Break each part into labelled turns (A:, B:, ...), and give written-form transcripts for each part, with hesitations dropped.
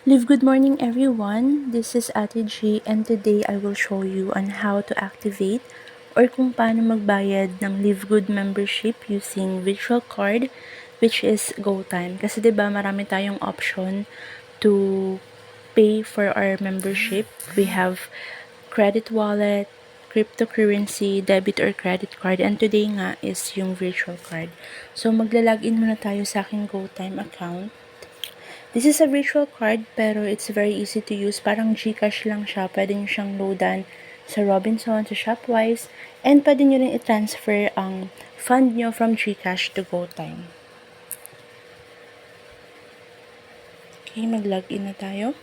A: Live good morning everyone, this is Ate G and today I will show you on how to activate or kung paano magbayad ng Live Good membership using virtual card which is GoTime. Kasi 'di ba marami tayong option to pay for our membership. We have credit wallet, cryptocurrency, debit or credit card, and today nga is yung virtual card. So magla-login muna tayo sa aking GoTime account. This is a virtual card pero it's very easy to use. Parang GCash lang siya. Pwede nyo siyang loadan sa Robinson, sa Shopwise, and pwede nyo rin i-transfer ang fund nyo from GCash to GoTime. Okay, mag-login na tayo.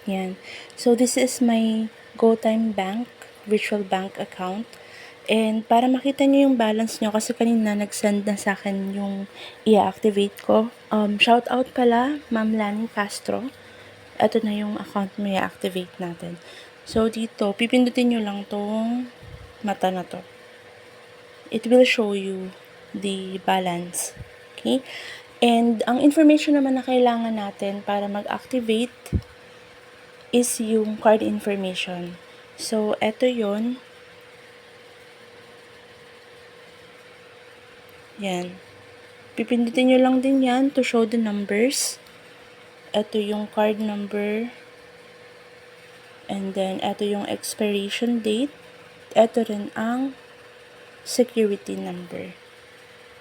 A: Yan. So this is my GoTime Bank, virtual bank account. And para makita nyo yung balance nyo, kasi kanina nag-send na sa akin yung i-activate ko. Shout out pala, Ma'am Lani Castro. Ito na yung account mo i-activate natin. So dito, pipindutin nyo lang tong mata na to. It will show you the balance. Okay? And ang information naman na kailangan natin para mag-activate is yung card information. So, eto yon. Yan. Pipindutin nyo lang din yan to show the numbers. Ito yung card number. And then, ito yung expiration date. Ito rin ang security number.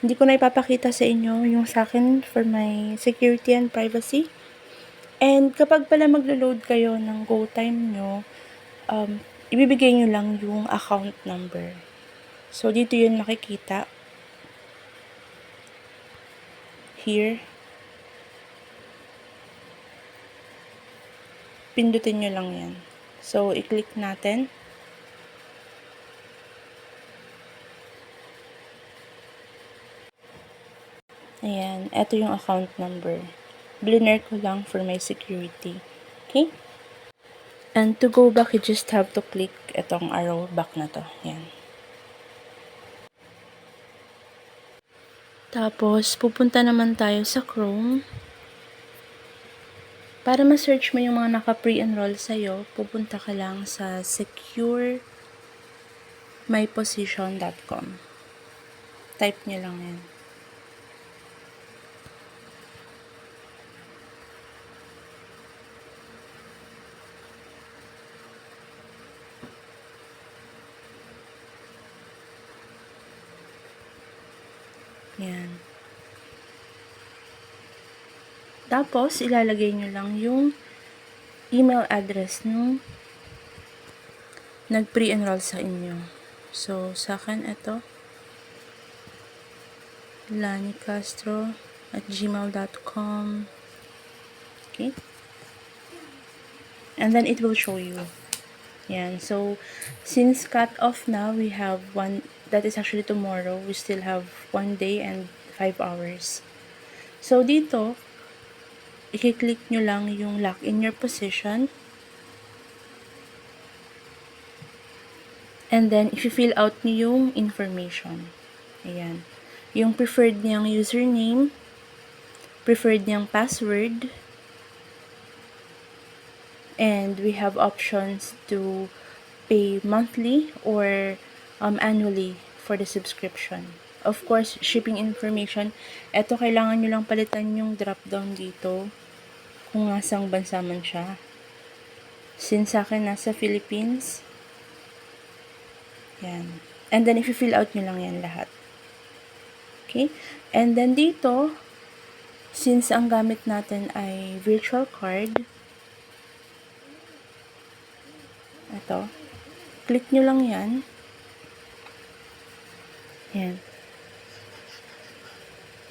A: Hindi ko na ipapakita sa inyo yung sa akin for my security and privacy. And kapag pala maglo-load kayo ng GoTime nyo, ibibigay nyo lang yung account number. So, dito yun makikita. Here. Pindutin nyo lang yan. So, i-click natin. Ayan, ito yung account number. Bliner ko lang for my security. Okay? And to go back, you just have to click itong arrow back na to. Ayan. Tapos, pupunta naman tayo sa Chrome. Para ma-search mo yung mga naka-pre-enroll sa'yo, pupunta ka lang sa securemyposition.com. Type nyo lang yan. Yan. Tapos, ilalagay nyo lang yung email address nung nag-pre-enroll sa inyo. So, sa akin, ito. lanicastro@gmail.com. Okay? And then, it will show you. Yan. So, since cut off now, we have that is actually tomorrow. We still have 1 day and 5 hours. So, dito, i-click nyo lang yung lock in your position. And then, if you fill out nyo yung information. Ayan. Yung preferred niyang username, preferred niyang password, and we have options to pay monthly or annually for the subscription. Of course, shipping information. Ito, kailangan nyo lang palitan yung drop-down dito kung nasang bansa man siya. Since sa akin nasa Philippines, yan. And then, if you fill out nyo lang yan lahat. Okay? And then dito, since ang gamit natin ay virtual card, ito, click nyo lang yan. Yan.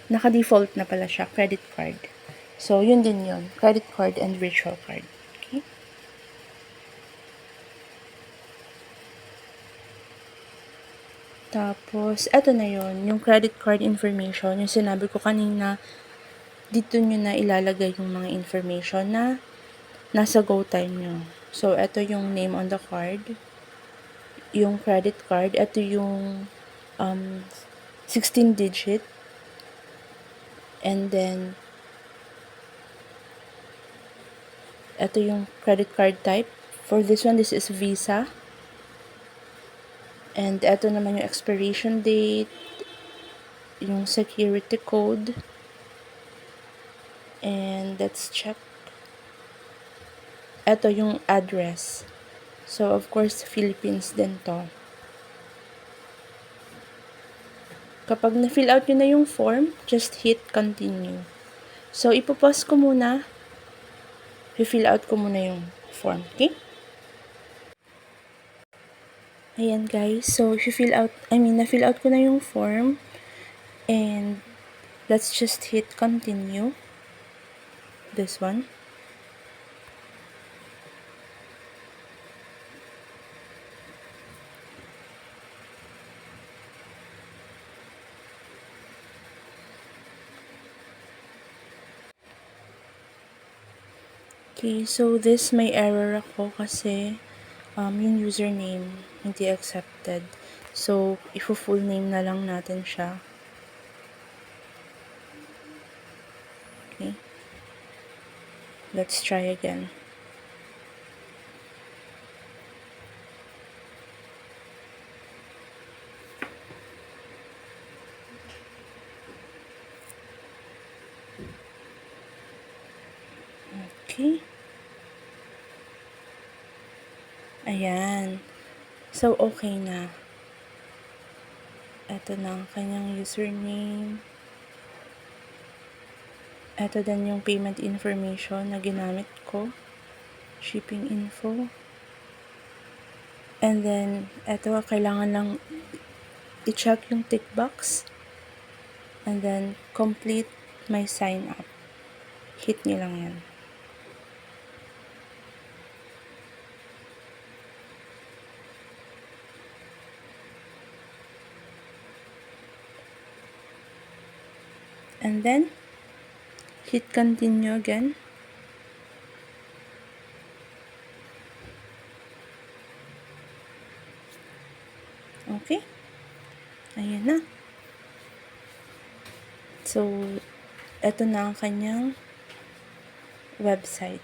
A: Naka-default na pala siya, credit card. So, yun din yun. Credit card and virtual card. Okay? Tapos, eto na yun. Yung credit card information, yung sinabi ko kanina, dito nyo na ilalagay yung mga information na nasa GoTime nyo. So, eto yung name on the card. Yung credit card. Eto yung 16-digit. And then, Ito yung credit card type. For this one, this is Visa. And ito naman yung expiration date, yung security code. And let's check. Ito yung address. So, of course, Philippines din to. Kapag na-fill out nyo na yung form, just hit continue. So, ipopause ko muna. I-fill out ko muna yung form. Okay? Ayan guys. So, na-fill out ko na yung form. And, let's just hit continue. This one. Okay, so this may error ako kasi yung username hindi accepted. So, ifo-full name na lang natin siya. Okay. Let's try again. Okay. Ayan. So, okay na. Ito na ang kanyang username. Ito din yung payment information na ginamit ko. Shipping info. And then, ito, kailangan lang i-check yung tick box. And then, complete my sign up. Hit nyo lang yan. And then, hit continue again. Okay. Ayan na. So, eto na ang kanyang website.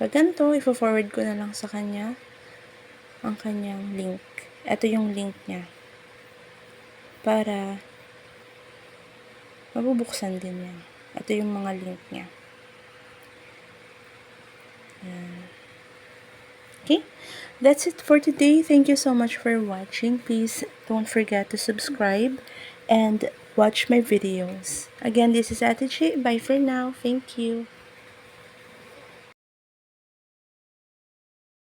A: Pag ganito, ifo-forward ko na lang sa kanya ang kanyang link. Ito yung link niya. Para mabubuksan din niya. Ito yung mga link niya. Okay? That's it for today. Thank you so much for watching. Please don't forget to subscribe and watch my videos. Again, this is Ate Chi. Bye for now. Thank you.